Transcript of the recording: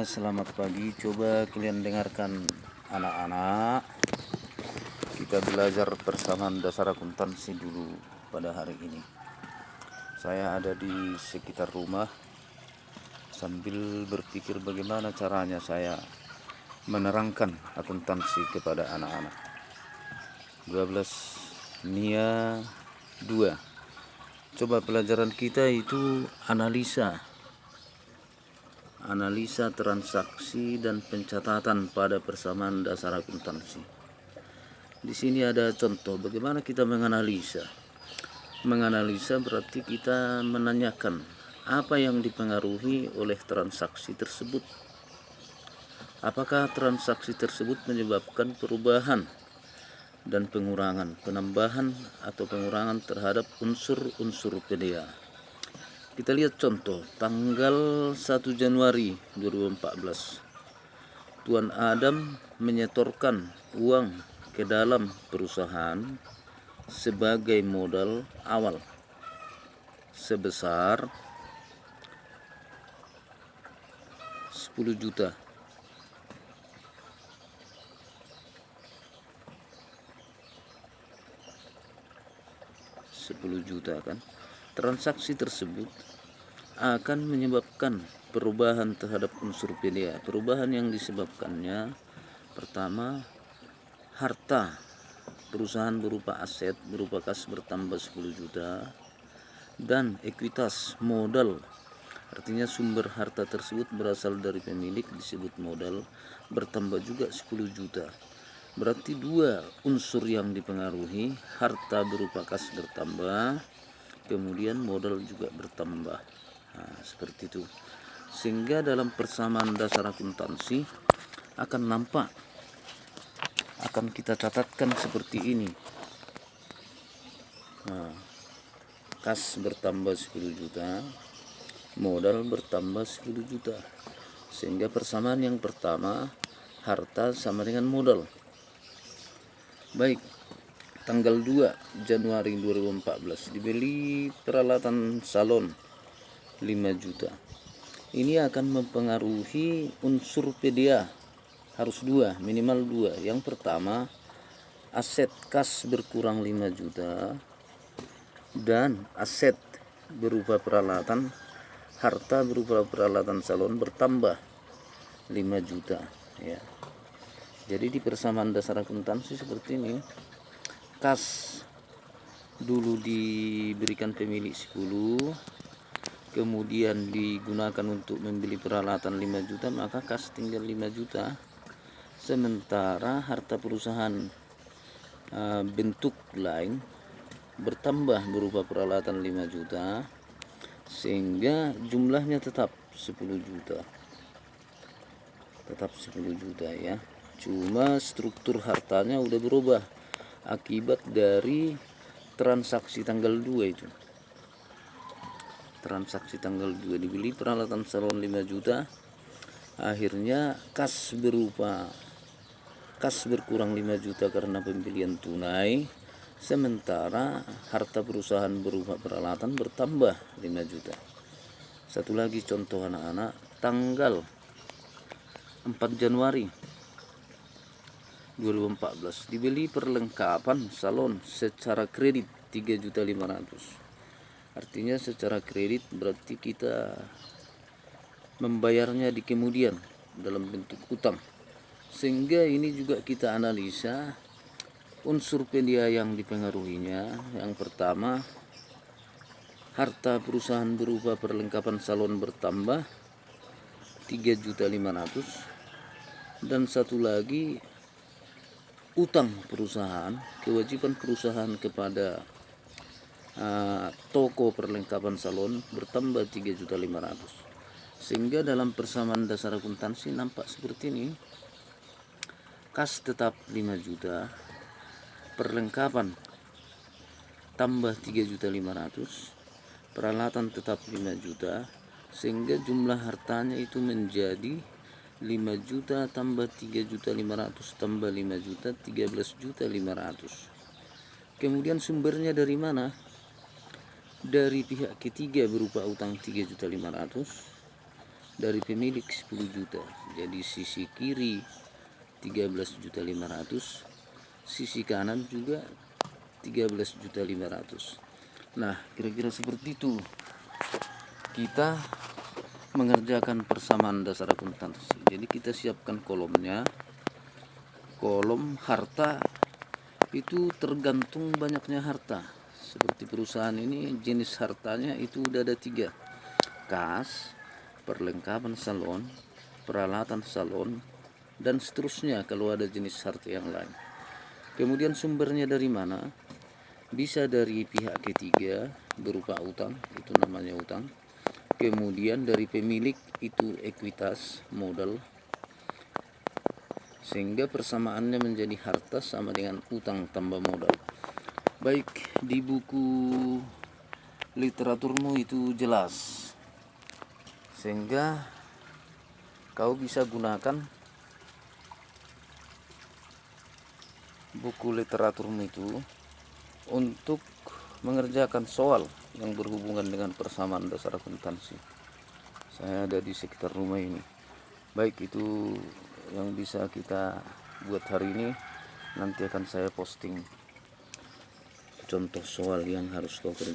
Selamat pagi. Coba kalian dengarkan anak-anak. Kita belajar persamaan dasar akuntansi dulu pada hari ini. Saya ada di sekitar rumah sambil berpikir bagaimana caranya saya menerangkan akuntansi kepada anak-anak. 12 NIA 2. Coba pelajaran kita itu analisa transaksi dan pencatatan pada persamaan dasar akuntansi. Di sini ada contoh bagaimana kita menganalisa. Menganalisa berarti kita menanyakan apa yang dipengaruhi oleh transaksi tersebut. Apakah transaksi tersebut menyebabkan perubahan dan pengurangan, penambahan atau pengurangan terhadap unsur-unsur PDA. Kita lihat contoh tanggal 1 Januari 2014. Tuan Adam menyetorkan uang ke dalam perusahaan sebagai modal awal sebesar 10 juta. Kan. Transaksi tersebut akan menyebabkan perubahan terhadap unsur PDA. Perubahan yang disebabkannya pertama, harta perusahaan berupa aset berupa kas bertambah 10 juta dan ekuitas modal. Artinya sumber harta tersebut berasal dari pemilik disebut modal bertambah juga 10 juta. Berarti dua unsur yang dipengaruhi, harta berupa kas bertambah, kemudian modal juga bertambah. Seperti itu. Sehingga dalam persamaan dasar akuntansi akan nampak, akan kita catatkan seperti ini. Kas bertambah 10 juta, modal bertambah 10 juta. Sehingga persamaan yang pertama, harta sama dengan modal. Baik, tanggal 2 Januari 2014 dibeli peralatan salon 5 juta. Ini akan mempengaruhi unsur PDA. Harus dua, minimal dua. Yang pertama, aset kas berkurang 5 juta dan aset berupa peralatan, harta berupa peralatan salon bertambah 5 juta ya. Jadi di persamaan dasar akuntansi seperti ini, kas dulu diberikan pemilik 10, kemudian digunakan untuk membeli peralatan 5 juta, maka kas tinggal 5 juta. Sementara harta perusahaan bentuk lain bertambah berupa peralatan 5 juta, sehingga jumlahnya tetap 10 juta. Tetap 10 juta ya. Cuma struktur hartanya udah berubah akibat dari transaksi tanggal 2 itu. Transaksi tanggal 2 dibeli peralatan salon 5 juta, akhirnya kas berkurang 5 juta karena pembelian tunai, sementara harta perusahaan berupa peralatan bertambah 5 juta. Satu lagi contoh anak-anak, tanggal 4 Januari 2014 dibeli perlengkapan salon secara kredit 3.500.000. Artinya secara kredit berarti kita membayarnya di kemudian dalam bentuk utang. Sehingga ini juga kita analisa unsur PDA yang dipengaruhinya. Yang pertama, harta perusahaan berupa perlengkapan salon bertambah 3.500.000 dan satu lagi utang perusahaan, kewajiban perusahaan kepada toko perlengkapan salon bertambah 3.500.000. Sehingga dalam persamaan dasar akuntansi nampak seperti ini. Kas tetap 5 juta, perlengkapan tambah 3.500.000, peralatan tetap 5 juta, sehingga jumlah hartanya itu menjadi 5 juta tambah 3.500.000 tambah 5 juta 13.500.000. Kemudian sumbernya dari mana? Dari pihak ketiga berupa utang 3.500.000 dari pemilik 10 juta. Jadi sisi kiri 13.500.000, sisi kanan juga 13.500.000. Nah, kira-kira seperti itu kita mengerjakan persamaan dasar akuntansi. Jadi kita siapkan kolomnya. Kolom harta itu tergantung banyaknya harta. Seperti perusahaan ini, jenis hartanya itu udah ada 3: kas, perlengkapan salon, peralatan salon, dan seterusnya kalau ada jenis harta yang lain. Kemudian sumbernya dari mana? Bisa dari pihak ketiga berupa utang, itu namanya utang. Kemudian dari pemilik, itu ekuitas, modal, sehingga persamaannya menjadi harta sama dengan utang tambah modal. Baik, di buku literaturmu itu jelas, sehingga kau bisa gunakan buku literaturmu itu untuk mengerjakan soal yang berhubungan dengan persamaan dasar akuntansi. Saya ada di sekitar rumah ini. Baik, itu yang bisa kita buat hari ini. Nanti akan saya posting contoh soal yang harus kau kerjakan.